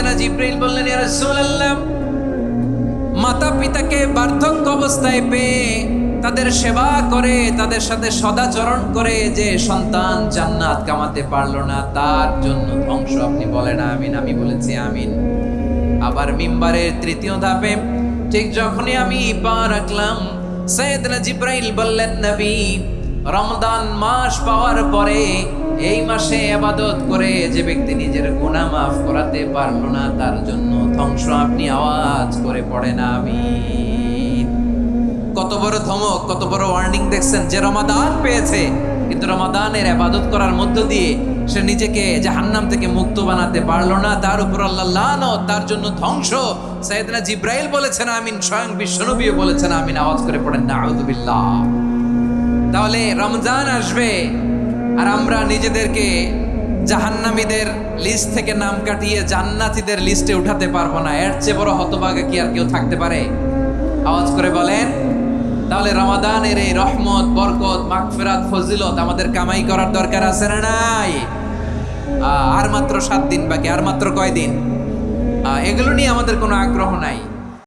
সাইয়েদনা জিবরাইল বললেন, ইয়া রাসূলুল্লাহ, মাতা পিতাকে বার্ধক্য অবস্থায় পেয়ে তাদের সেবা করে, তাদের সাথে সদাচরণ করে যে সন্তান জান্নাত কামাতে পারলো না, তার জন্য ধ্বংস আপনি বলেন আমিন। আমি বলেছি আমিন। আবার মিম্বারের তৃতীয় ধাপে ঠিক যখনই আমি পা রাখলাম, সাইয়েদনা জিবরাইল বললেন, নবী, রমজান মাস পাওয়ার পরে এই মাসে ইবাদত করে যে ব্যক্তি নিজের গুনাহ মাফ করাতে পারলো না, তার জন্য ধ্বংস আপনি আওয়াজ করে পড়েন আমিন। কত বড় ধমক, কত বড় ওয়ার্নিং দেখছেন! যে রমাদান পেয়েছে কিন্তু রমাদানের ইবাদত করার মধ্য দিয়ে সে নিজেকে জাহান্নাম থেকে মুক্ত বানাতে পারলো না, তার উপর আল্লাহ লানত, তার জন্য ধ্বংস। সাইয়েদনা জিবরাইল বলেছেন আমিন, স্বয়ং বিশ্বনবীও বলেছেন আমিন। আওয়াজ করে পড়েন নাউযুবিল্লাহ। তাহলে রমজান আসবে আর আমরা নিজেদেরকে জাহান্নামীদের লিস্ট থেকে নাম কাটিয়ে জান্নাতীদের লিস্টে উঠাতে পারবো না। এর চেয়ে বড় হতভাগা কি আর কেউ থাকতে পারে? আওয়াজ করে বলেন। তাহলে রমাদানের এই রহমত, বরকত, মাগফিরাত, ফজিলত আমাদের কামাই করার দরকার আছে না নাই? আর মাত্র 7 দিন বাকি, আর মাত্র কয় দিন? এগুলো নিয়ে আমাদের কোনো আগ্রহ নাই।